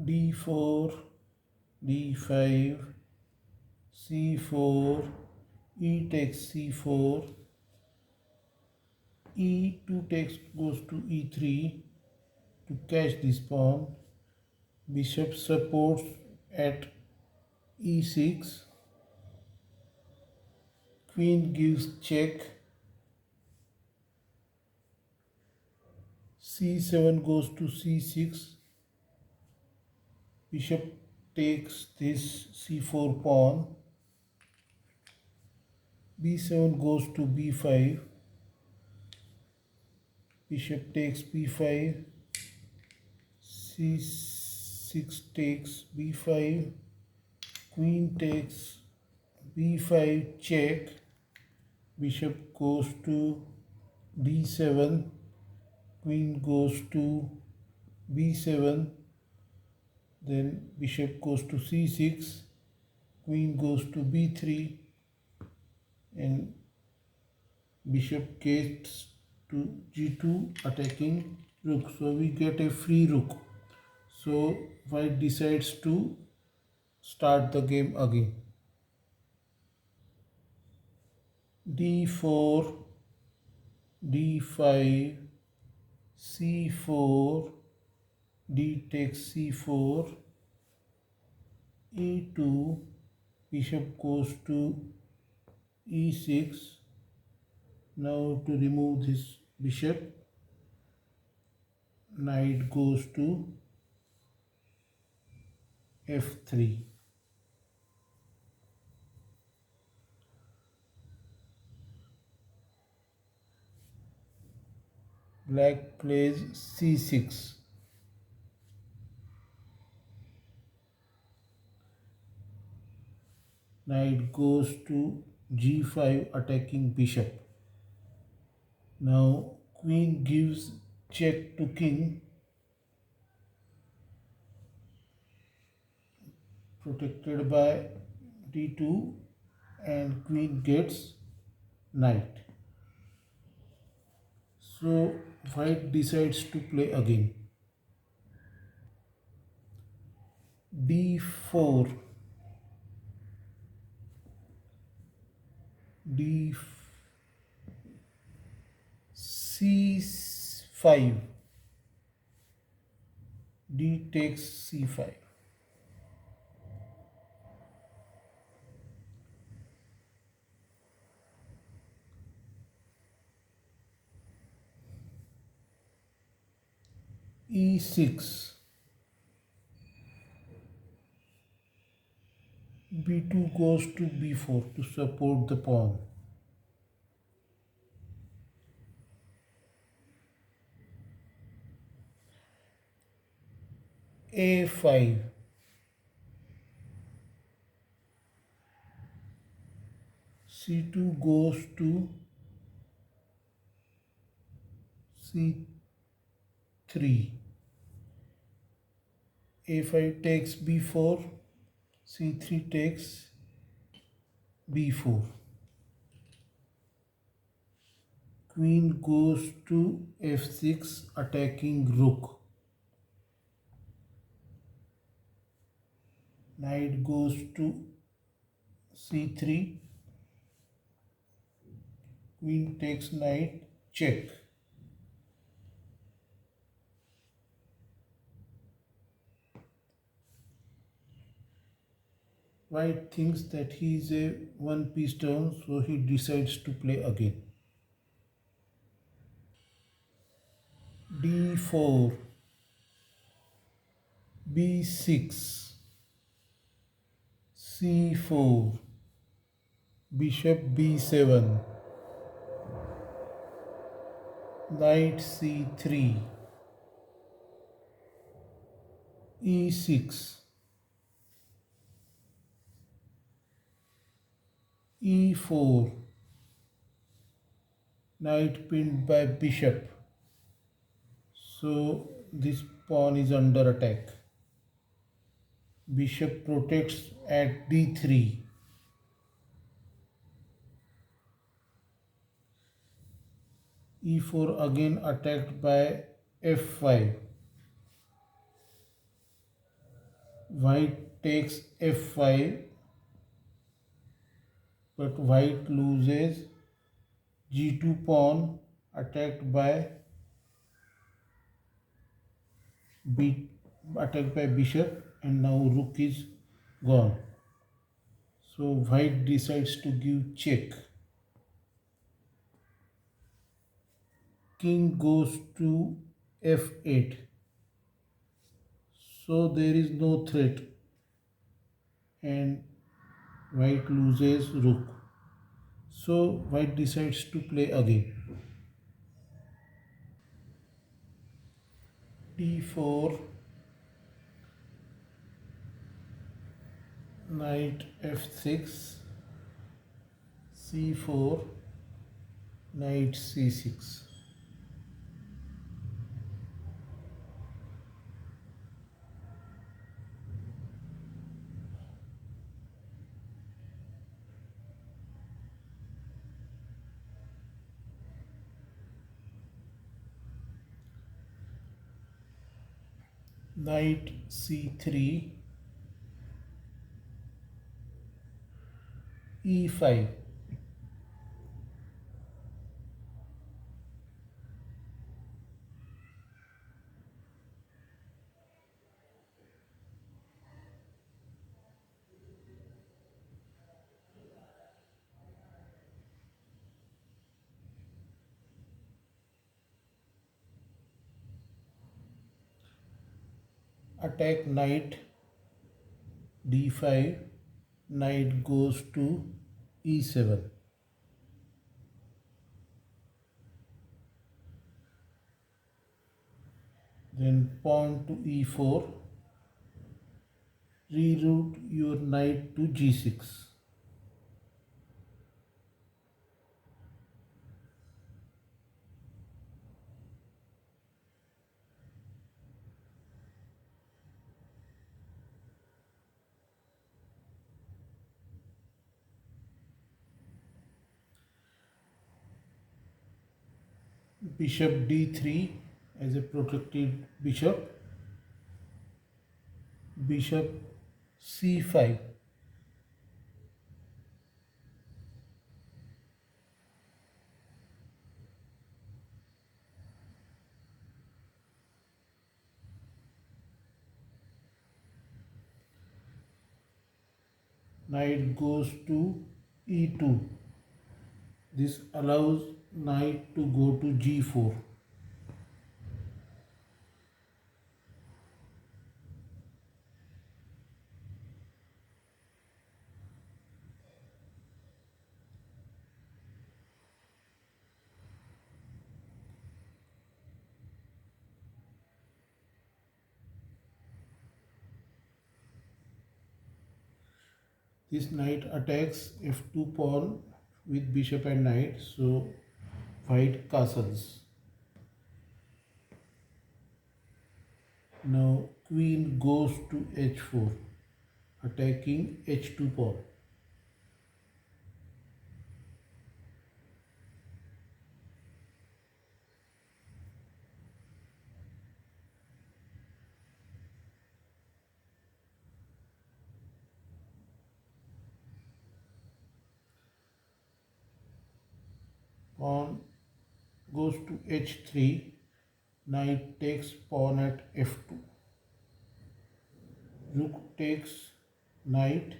d4, d5, c4, e takes c4, e2 takes goes to e3 to catch this pawn. Bishop supports at e6, queen gives check, c7 goes to c6, bishop takes this c4 pawn, b7 goes to b5, bishop takes b5, c6 takes b5, queen takes b5 check, bishop goes to d7, queen goes to b7, then bishop goes to c6, queen goes to b3, and bishop gets to g2 attacking rook. So we get a free rook. So white decides to start the game again. d4, d5, c4, d takes c4, e2, bishop goes to e6. Now to remove this bishop, knight goes to f3. Black plays c6. Knight goes to g5 attacking bishop. Now queen gives check to king, protected by d2, and queen gets knight. So white decides to play again. d4, d c5, d takes c5. e6, b2 goes to b4 to support the pawn. a5, c2 goes to c3, a5 takes b4, c3 takes b4, queen goes to f6 attacking rook, knight goes to c3, queen takes knight check. White thinks that he is a one piece down, so he decides to play again. d4, b6, c4, bishop b7, knight c3, e6, e4, knight pinned by bishop. So this pawn is under attack. Bishop protects at d3. e4 again attacked by f5. White takes f5, but white loses. G2 pawn attacked by b attacked by bishop, and now rook is gone. So white decides to give check. King goes to f8. So there is no threat, and white loses rook. So white decides to play again. d4, knight f6, c4, knight c6. Knight c3, e5. Attack knight d5. Knight goes to e7. Then pawn to e4. Reroute your knight to g6. Bishop d3 as a protected bishop. Bishop c5. Knight goes to e2. This allows knight to go to g4. This knight attacks f2 pawn with bishop and knight, so white castles. Now queen goes to h4, attacking h2 pawn. Pawn goes to h3. Knight takes pawn at f2. Rook takes knight.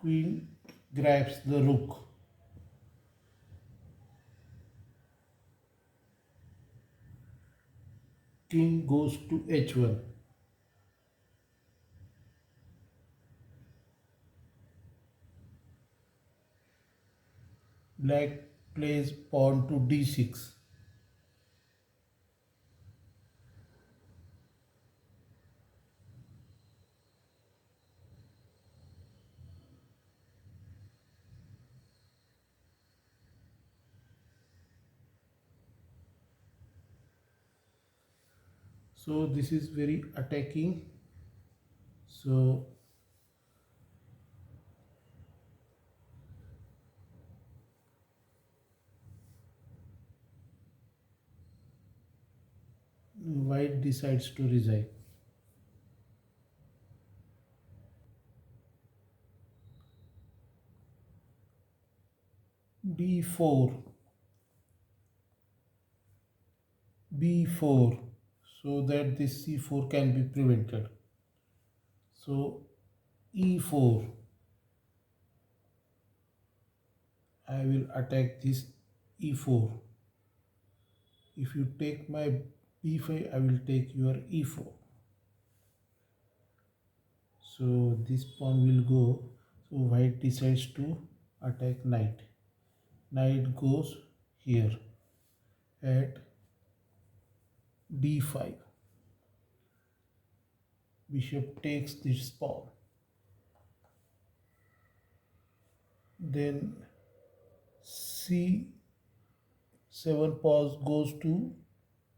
Queen grabs the rook. King goes to h1. Black plays pawn to d6. So this is very attacking. So White decides to resign. B4, B4, so that this C4 can be prevented. So E4, I will attack this E4. If you take my B5, I will take your E4. So this pawn will go. So white decides to attack knight. Knight goes here at D5. Bishop takes this pawn. Then C7 pawn goes to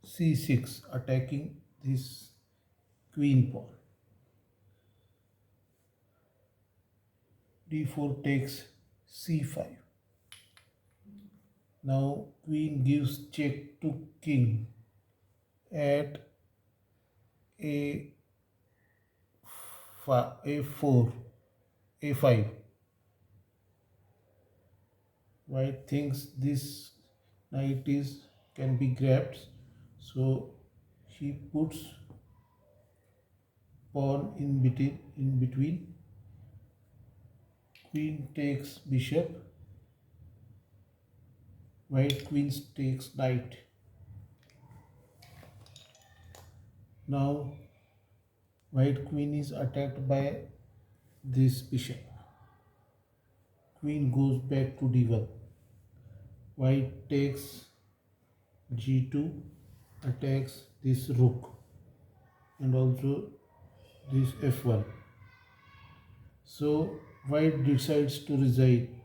C6, attacking this queen pawn. D4 takes C5. Now queen gives check to king at A A4, A5. White thinks this knight is can be grabbed, so he puts pawn in between. Queen takes bishop. White queen takes knight. Now white queen is attacked by this bishop. Queen goes back to d1. White takes g2, attacks this rook and also this f1. So white decides to resign.